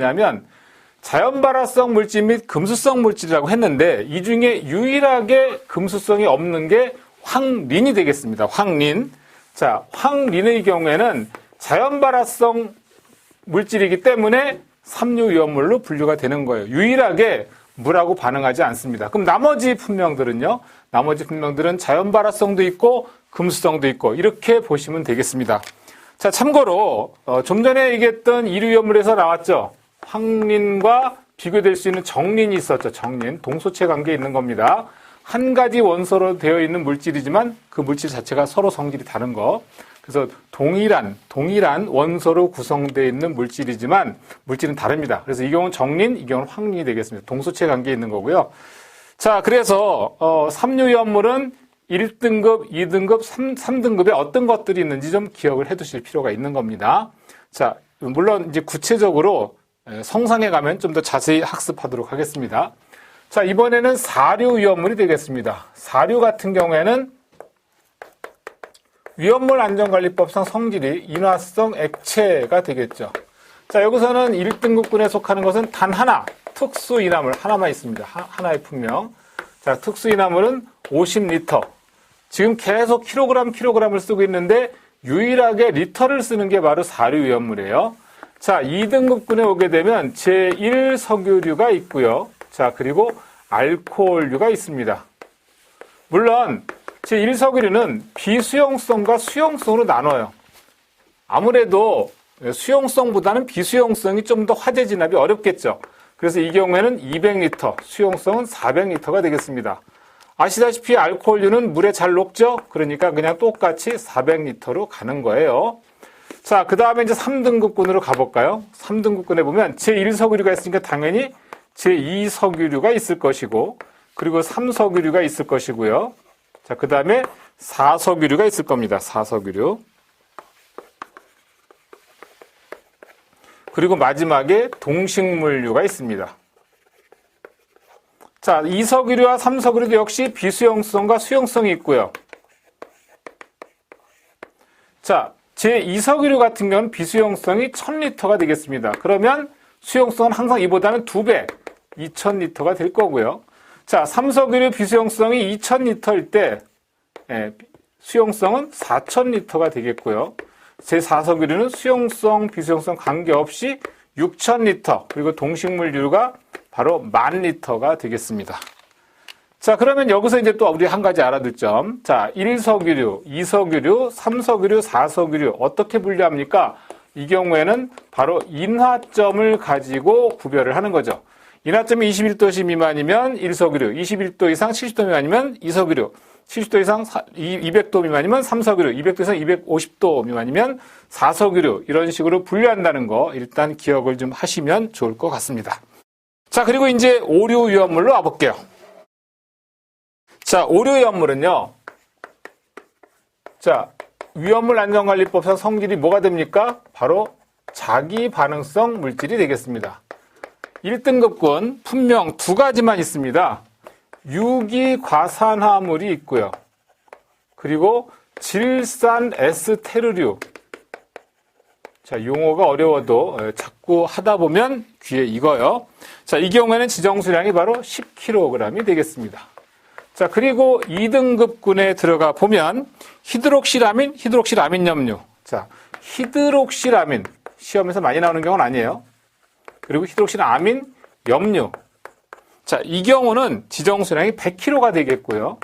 뭐냐면 자연발화성 물질 및 금수성 물질이라고 했는데 이 중에 유일하게 금수성이 없는 게 황린이 되겠습니다. 황린. 자, 황린의 경우에는 자연발화성 물질이기 때문에 삼류위험물로 분류가 되는 거예요. 유일하게 물하고 반응하지 않습니다. 그럼 나머지 분명들은요? 나머지 분명들은 자연발화성도 있고 금수성도 있고 이렇게 보시면 되겠습니다. 자, 참고로 좀 전에 얘기했던 이류위험물에서 나왔죠. 황린과 비교될 수 있는 정린이 있었죠. 정린. 동소체 관계에 있는 겁니다. 한 가지 원소로 되어 있는 물질이지만 그 물질 자체가 서로 성질이 다른 거. 그래서 동일한 원소로 구성되어 있는 물질이지만 물질은 다릅니다. 그래서 이 경우는 정린, 이 경우는 황린이 되겠습니다. 동소체 관계에 있는 거고요. 자, 그래서 삼류위험물은 1등급, 2등급, 3등급에 어떤 것들이 있는지 좀 기억을 해 두실 필요가 있는 겁니다. 자, 물론 이제 구체적으로 성상에 가면 좀 더 자세히 학습하도록 하겠습니다. 자, 이번에는 사류위험물이 되겠습니다. 사류 같은 경우에는 위험물 안전관리법상 성질이 인화성 액체가 되겠죠. 자, 여기서는 1등급군에 속하는 것은 단 하나, 특수인화물 하나만 있습니다. 하나의 품명. 자, 특수인화물은 50리터. 지금 계속 킬로그램을 쓰고 있는데 유일하게 리터를 쓰는 게 바로 사류위험물이에요. 자, 2등급군에 오게 되면 제1석유류가 있고요. 자, 그리고 알코올류가 있습니다. 물론 제1석유류는 비수용성과 수용성으로 나눠요. 아무래도 수용성보다는 비수용성이 좀 더 화재 진압이 어렵겠죠. 그래서 이 경우에는 200리터, 수용성은 400리터가 되겠습니다. 아시다시피 알코올류는 물에 잘 녹죠? 그러니까 그냥 똑같이 400리터로 가는 거예요. 자, 그 다음에 이제 3등급군으로 가볼까요? 3등급군에 보면 제1석유류가 있으니까 당연히 제2석유류가 있을 것이고, 그리고 3석유류가 있을 것이고요. 자, 그 다음에 4석유류가 있을 겁니다. 4석유류. 그리고 마지막에 동식물류가 있습니다. 자, 2석유류와 3석유류도 역시 비수용성과 수용성이 있고요. 자, 제2석유류 같은 경우는 비수용성이 1000리터가 되겠습니다. 그러면 수용성은 항상 이보다는 2배, 2000리터가 될 거고요. 자, 3석유류 비수용성이 2000리터일 때 수용성은 4000리터가 되겠고요. 제4석유류는 수용성, 비수용성 관계없이 6000리터, 그리고 동식물류가 바로 10,000리터가 되겠습니다. 자, 그러면 여기서 이제 또 우리 한 가지 알아둘 점. 자, 1석유류, 2석유류, 3석유류, 4석유류 어떻게 분류합니까? 이 경우에는 바로 인화점을 가지고 구별을 하는 거죠. 인화점이 21도씨 미만이면 1석유류, 21도 이상 70도 미만이면 2석유류, 70도 이상 200도 미만이면 3석유류, 200도 이상 250도 미만이면 4석유류 이런 식으로 분류한다는 거 일단 기억을 좀 하시면 좋을 것 같습니다. 자, 그리고 이제 오류위험물로 와볼게요. 자, 오류위험물은요. 자, 위험물 안전관리법상 성질이 뭐가 됩니까? 바로 자기반응성 물질이 되겠습니다. 1등급군 분명 두 가지만 있습니다. 유기과산화물이 있고요. 그리고 질산에스테르류. 자, 용어가 어려워도 자꾸 하다 보면 귀에 익어요. 자, 이 경우에는 지정수량이 바로 10kg이 되겠습니다. 자, 그리고 2등급군에 들어가 보면 히드록시라민, 히드록시라민염류. 자, 히드록시라민. 시험에서 많이 나오는 경우는 아니에요. 그리고 히드록시라민, 염류. 자, 이 경우는 지정수량이 100kg가 되겠고요.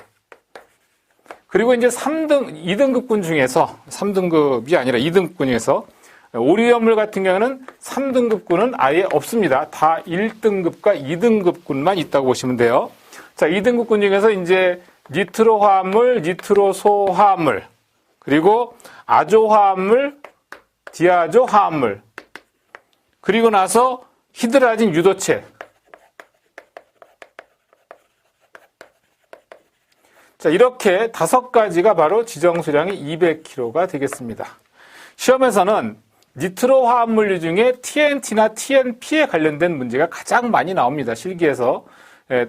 그리고 이제 2등급군 중에서, 3등급이 아니라 2등급군 중에서 오류염물 같은 경우는 3등급군은 아예 없습니다. 다 1등급과 2등급군만 있다고 보시면 돼요. 자, 2등급군 중에서 이제 니트로화합물, 니트로소화합물, 그리고 아조화합물, 디아조화합물, 그리고 나서 히드라진 유도체. 자, 이렇게 5가지가 바로 지정수량이 200kg가 되겠습니다. 시험에서는 니트로 화합물류 중에 TNT나 TNP에 관련된 문제가 가장 많이 나옵니다. 실기에서.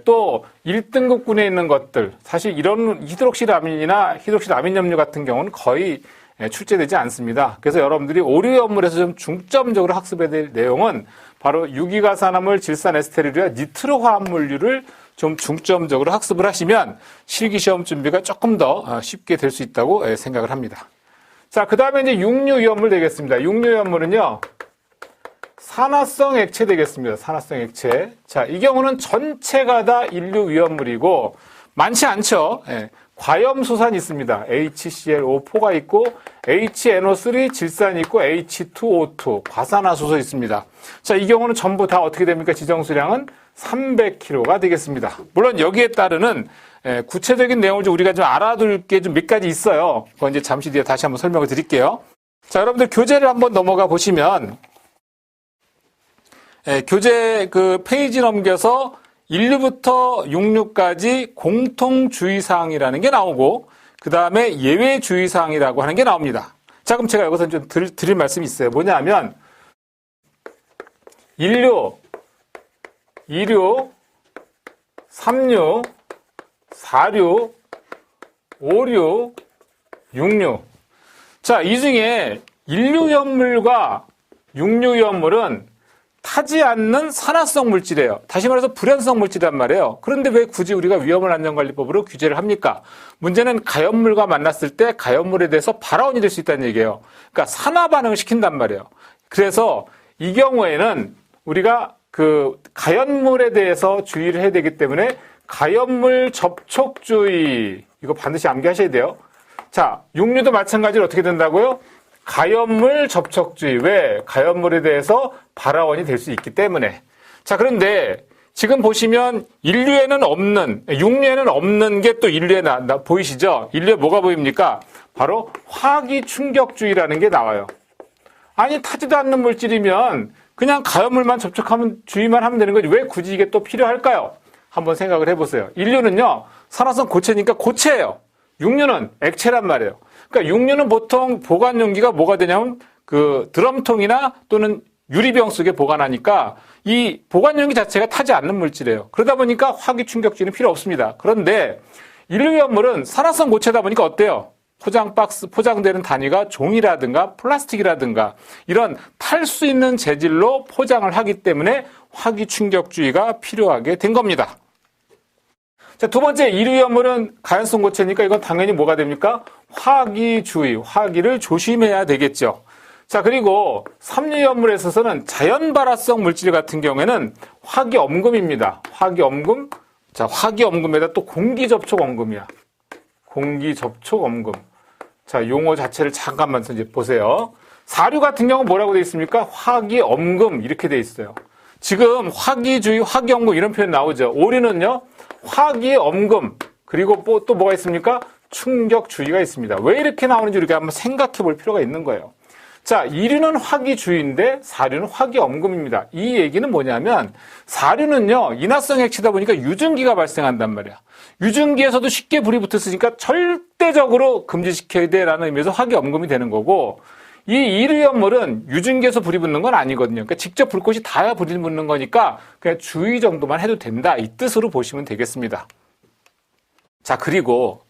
또 1등급군에 있는 것들, 사실 이런 히드록시라민이나 히드록시라민염류 같은 경우는 거의 출제되지 않습니다. 그래서 여러분들이 오류염물에서 좀 중점적으로 학습해야 될 내용은 바로 유기가산화물, 질산에스테르리와 니트로 화합물류를 좀 중점적으로 학습을 하시면 실기시험 준비가 조금 더 쉽게 될 수 있다고 생각을 합니다. 자, 그 다음에 이제 육류위험물 되겠습니다. 육류위험물은요, 산화성 액체 되겠습니다. 산화성 액체. 자, 이 경우는 전체가 다 인류위험물이고, 많지 않죠? 예. 과염수산이 있습니다. HClO4가 있고, HNO3 질산이 있고, H2O2 과산화수소 있습니다. 자, 이 경우는 전부 다 어떻게 됩니까? 지정수량은 300kg가 되겠습니다. 물론 여기에 따르는 구체적인 내용을 좀 우리가 좀 알아둘 게 좀 몇 가지 있어요. 그건 이제 잠시 뒤에 다시 한번 설명을 드릴게요. 자, 여러분들 교재를 한번 넘어가 보시면, 교재 그 페이지 넘겨서 1류부터 6류까지 공통주의사항이라는 게 나오고, 그 다음에 예외주의사항이라고 하는 게 나옵니다. 자, 그럼 제가 여기서 좀 드릴 말씀이 있어요. 뭐냐 하면, 1류, 2류, 3류, 4류, 5류, 6류. 자, 이 중에 1류위험물과 6류위험물은 타지 않는 산화성 물질이에요. 다시 말해서 불연성 물질이란 말이에요. 그런데 왜 굳이 우리가 위험물 안전관리법으로 규제를 합니까? 문제는 가염물과 만났을 때 가염물에 대해서 발화원이 될 수 있다는 얘기예요. 그러니까 산화 반응을 시킨단 말이에요. 그래서 이 경우에는 우리가 그 가염물에 대해서 주의를 해야 되기 때문에 가염물 접촉주의, 이거 반드시 암기하셔야 돼요. 자, 육류도 마찬가지로 어떻게 된다고요? 가염물 접촉주의. 왜? 가염물에 대해서 발화원이 될 수 있기 때문에. 자, 그런데 지금 보시면 인류에는 없는, 육류에는 없는 게 또 인류에 보이시죠? 인류에 뭐가 보입니까? 바로 화기 충격주의라는 게 나와요. 아니, 타지도 않는 물질이면 그냥 가염물만 접촉하면 주의만 하면 되는 거지. 왜 굳이 이게 또 필요할까요? 한번 생각을 해보세요. 인류는요, 산화성 고체니까 고체예요. 육류는 액체란 말이에요. 그러니까 육류는 보통 보관 용기가 뭐가 되냐면 그 드럼통이나 또는 유리병 속에 보관하니까 이 보관 용기 자체가 타지 않는 물질이에요. 그러다 보니까 화기 충격주의는 필요 없습니다. 그런데 인류위험물은 산화성 고체다 보니까 어때요? 포장되는 단위가 종이라든가 플라스틱이라든가 이런 탈 수 있는 재질로 포장을 하기 때문에 화기 충격주의가 필요하게 된 겁니다. 자, 두 번째, 인류위험물은 가연성 고체니까 이건 당연히 뭐가 됩니까? 화기주의, 화기를 조심해야 되겠죠. 자, 그리고 삼류위험물에 있어서는 자연발화성 물질 같은 경우에는 화기엄금입니다. 화기엄금. 자, 화기엄금에다 또 공기접촉엄금이야. 공기접촉엄금. 자, 용어 자체를 잠깐만 이제 보세요. 사류 같은 경우는 뭐라고 되어 있습니까? 화기엄금 이렇게 되어 있어요. 지금 화기주의, 화기엄금 이런 표현 나오죠. 오류는요, 화기엄금, 그리고 또 뭐가 있습니까? 충격주의가 있습니다. 왜 이렇게 나오는지 우리가 한번 생각해 볼 필요가 있는 거예요. 자, 이류는 화기주의인데 사류는 화기엄금입니다. 이 얘기는 뭐냐면 사류는요, 인화성 액체다 보니까 유증기가 발생한단 말이야. 유증기에서도 쉽게 불이 붙었으니까 절대적으로 금지시켜야 돼라는 의미에서 화기엄금이 되는 거고, 이 이류위험물은 유증기에서 불이 붙는 건 아니거든요. 그러니까 직접 불꽃이 닿아야 불이 붙는 거니까 그냥 주의 정도만 해도 된다, 이 뜻으로 보시면 되겠습니다. 자, 그리고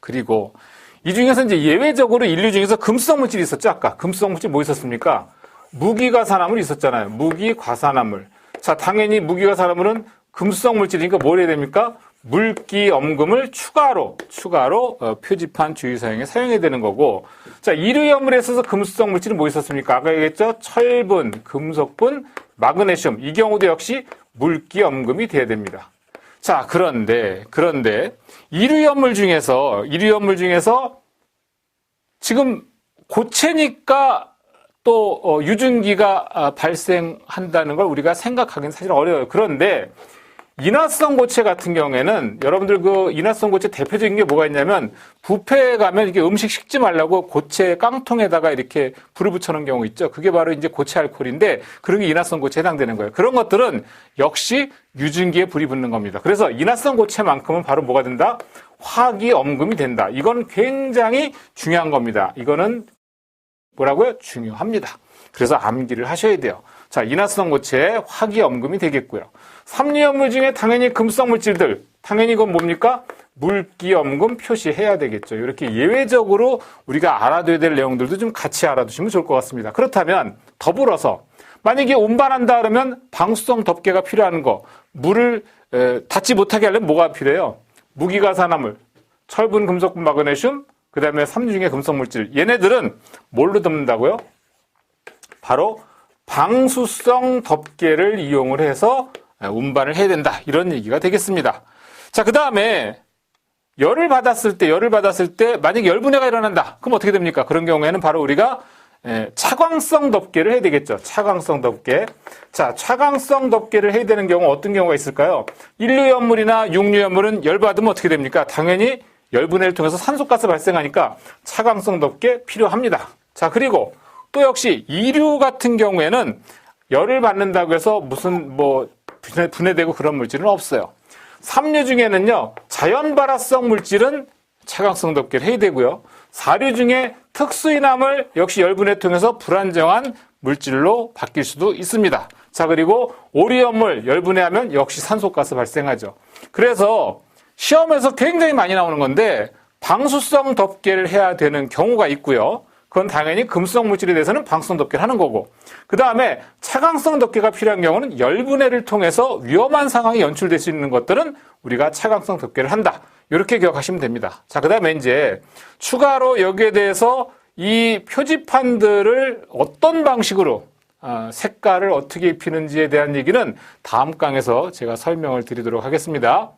이 중에서 이제 예외적으로 인류 중에서 금수성 물질이 있었죠. 아까 금수성 물질 뭐 있었습니까? 무기가산화물이 있었잖아요. 무기과산화물. 자, 당연히 무기가산화물은 금수성 물질이니까 뭘 해야 됩니까? 물기엄금을 추가로 표지판 주의사항에 사용해야 되는 거고, 자, 이류위험물에 있어서 금수성 물질은 뭐 있었습니까? 아까 얘기했죠? 철분, 금속분, 마그네슘. 이 경우도 역시 물기엄금이 돼야 됩니다. 자, 그런데 이류위험물 중에서 지금 고체니까 또 유증기가 발생한다는 걸 우리가 생각하기는 사실 어려워요. 그런데 인화성 고체 같은 경우에는 여러분들 그 인화성 고체 대표적인 게 뭐가 있냐면, 뷔페에 가면 이게 음식 식지 말라고 고체 깡통에다가 이렇게 불을 붙여놓은 경우 있죠. 그게 바로 이제 고체 알코올인데 그런 게 인화성 고체에 해당되는 거예요. 그런 것들은 역시 유증기에 불이 붙는 겁니다. 그래서 인화성 고체만큼은 바로 뭐가 된다? 화기엄금이 된다. 이건 굉장히 중요한 겁니다. 이거는 뭐라고요? 중요합니다. 그래서 암기를 하셔야 돼요. 자, 인화성 고체에 화기엄금이 되겠고요. 삼류위험물 중에 당연히 금수성 물질들, 당연히 이건 뭡니까? 물기엄금 표시해야 되겠죠. 이렇게 예외적으로 우리가 알아둬야 될 내용들도 좀 같이 알아두시면 좋을 것 같습니다. 그렇다면 더불어서 만약에 운반한다 그러면 방수성 덮개가 필요한 거, 물을 닿지 못하게 하려면 뭐가 필요해요? 무기가산화물, 철분, 금속, 마그네슘, 그 다음에 삼중의 금속물질. 얘네들은 뭘로 덮는다고요? 바로 방수성 덮개를 이용을 해서 운반을 해야 된다. 이런 얘기가 되겠습니다. 자, 그 다음에 열을 받았을 때 만약에 열분해가 일어난다. 그럼 어떻게 됩니까? 그런 경우에는 바로 우리가 차광성 덮개를 해야 되겠죠. 차광성 덮개. 자, 차광성 덮개를 해야 되는 경우 어떤 경우가 있을까요? 인류연물이나 육류연물은 열 받으면 어떻게 됩니까? 당연히 열분해를 통해서 산소가스 발생하니까 차광성 덮개 필요합니다. 자, 그리고 또 역시 이류 같은 경우에는 열을 받는다고 해서 무슨 분해되고 그런 물질은 없어요. 삼류 중에는요, 자연발화성 물질은 차광성 덮개를 해야 되고요. 사류 중에 특수인함을 역시 열분해 통해서 불안정한 물질로 바뀔 수도 있습니다. 자, 그리고 오리연물 열분해하면 역시 산소가스 발생하죠. 그래서 시험에서 굉장히 많이 나오는 건데 방수성 덮개를 해야 되는 경우가 있고요. 그건 당연히 금수성 물질에 대해서는 방수성 덮개를 하는 거고, 그 다음에 차광성 덮개가 필요한 경우는 열분해를 통해서 위험한 상황이 연출될 수 있는 것들은 우리가 차광성 덮개를 한다. 이렇게 기억하시면 됩니다. 자, 그 다음에 이제 추가로 여기에 대해서 이 표지판들을 어떤 방식으로 색깔을 어떻게 입히는지에 대한 얘기는 다음 강에서 제가 설명을 드리도록 하겠습니다.